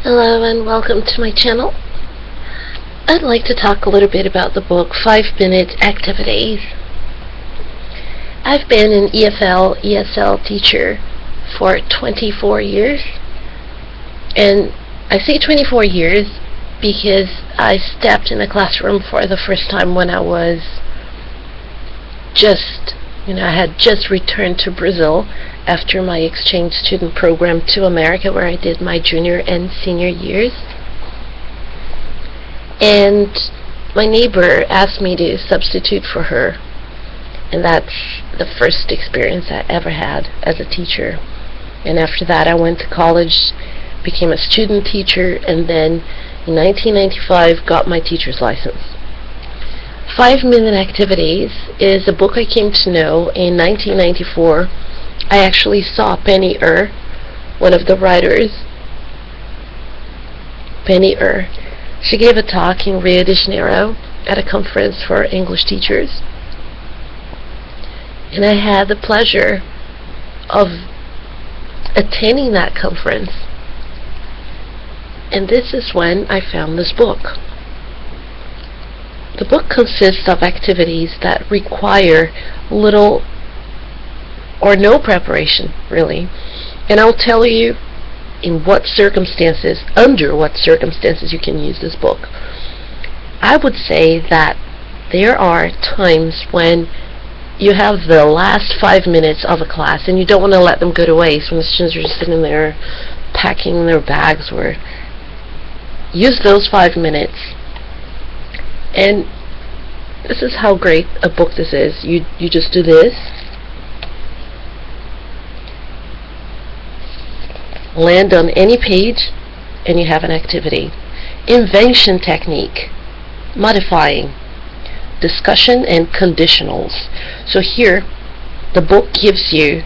Hello and welcome to my channel. I'd like to talk a little bit about the book 5-Minute Activities. I've been an ESL teacher for 24 years, and I say 24 years because I stepped in the classroom for the first time when I was I had just returned to Brazil after my exchange student program to America, where I did my junior and senior years. And my neighbor asked me to substitute for her, and that's the first experience I ever had as a teacher. And after that I went to college, became a student teacher, and then in 1995 got my teacher's license. 5-Minute Activities is a book I came to know in 1994. I actually saw Penny one of the writers. Penny she gave a talk in Rio de Janeiro at a conference for English teachers, and I had the pleasure of attending that conference, and this is when I found this book. The book consists of activities that require little or no preparation, really, and I'll tell you under what circumstances you can use this book. I would say that there are times when you have the last 5 minutes of a class and you don't want to let them go to waste when the students are just sitting there packing their bags, or use those 5 minutes. And this is how great a book this is. You just do this, land on any page, and you have an activity. Invention technique, modifying, discussion, and conditionals. So here the book gives you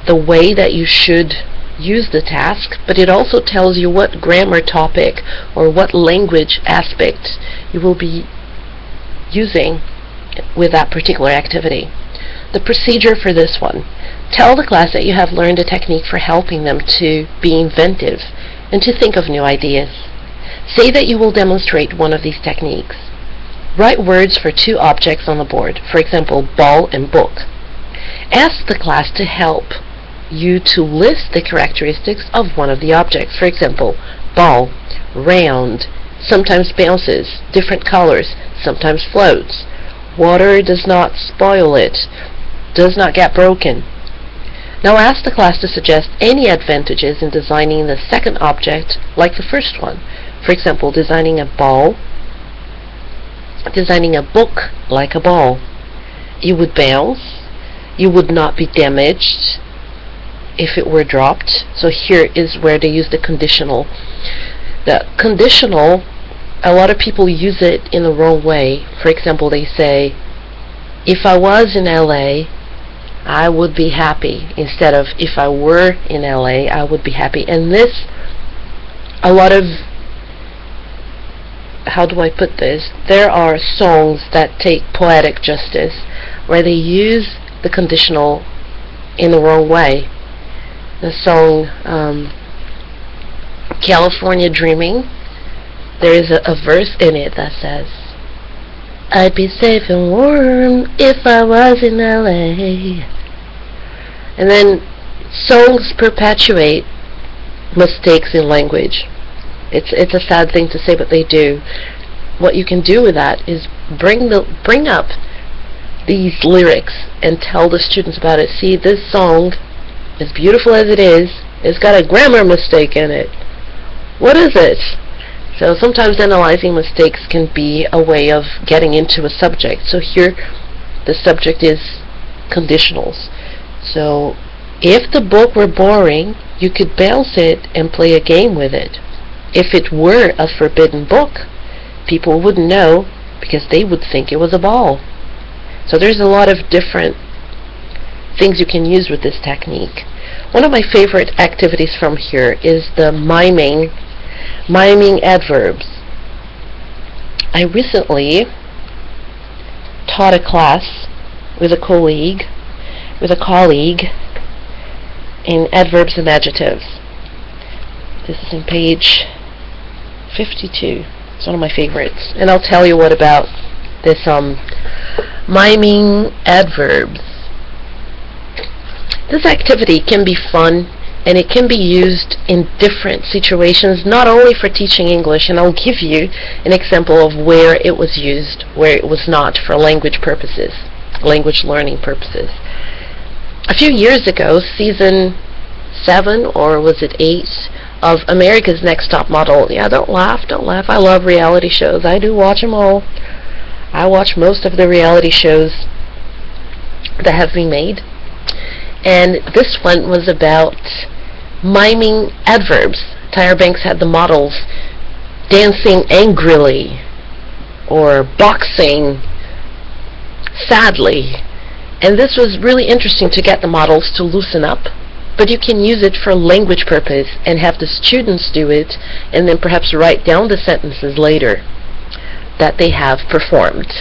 the way that you should use the task, but it also tells you what grammar topic or what language aspect you will be using with that particular activity. The procedure for this one: tell the class that you have learned a technique for helping them to be inventive and to think of new ideas. Say that you will demonstrate one of these techniques. Write words for 2 objects on the board, for example, ball and book. Ask the class to help you to list the characteristics of one of the objects. For example, ball, round, sometimes bounces, different colors, sometimes floats. Water does not spoil it, does not get broken. Now ask the class to suggest any advantages in designing the second object like the first one. For example, designing a book like a ball. You would bounce, you would not be damaged if it were dropped. So here is where they use the conditional. The conditional, a lot of people use it in the wrong way. For example, they say, if I was in LA, I would be happy, instead of if I were in LA, I would be happy. And this, a lot of, how do I put this? There are songs that take poetic justice where they use the conditional in the wrong way. The song California Dreaming, there is a verse in it that says, I'd be safe and warm if I was in LA. And then songs perpetuate mistakes in language. It's a sad thing to say, but they do. What you can do with that is bring up these lyrics and tell the students about it. See, this song, as beautiful as it is, it's got a grammar mistake in it. What is it? So sometimes analyzing mistakes can be a way of getting into a subject. So here the subject is conditionals. So if the book were boring, you could bounce it and play a game with it. If it were a forbidden book, people wouldn't know because they would think it was a ball. So there's a lot of different things you can use with this technique. One of my favorite activities from here is the miming adverbs. I recently taught a class with a colleague in adverbs and adjectives. This is in page 52. It's one of my favorites. And I'll tell you what about this miming adverbs. This activity can be fun, and it can be used in different situations, not only for teaching English, and I'll give you an example of where it was used, where it was not, for language purposes, language learning purposes. A few years ago, season 7, or was it 8, of America's Next Top Model. Yeah, don't laugh. I love reality shows. I do watch them all. I watch most of the reality shows that have been made. And this one was about miming adverbs. Tyra Banks had the models dancing angrily or boxing sadly. And this was really interesting to get the models to loosen up. But you can use it for language purpose and have the students do it and then perhaps write down the sentences later that they have performed.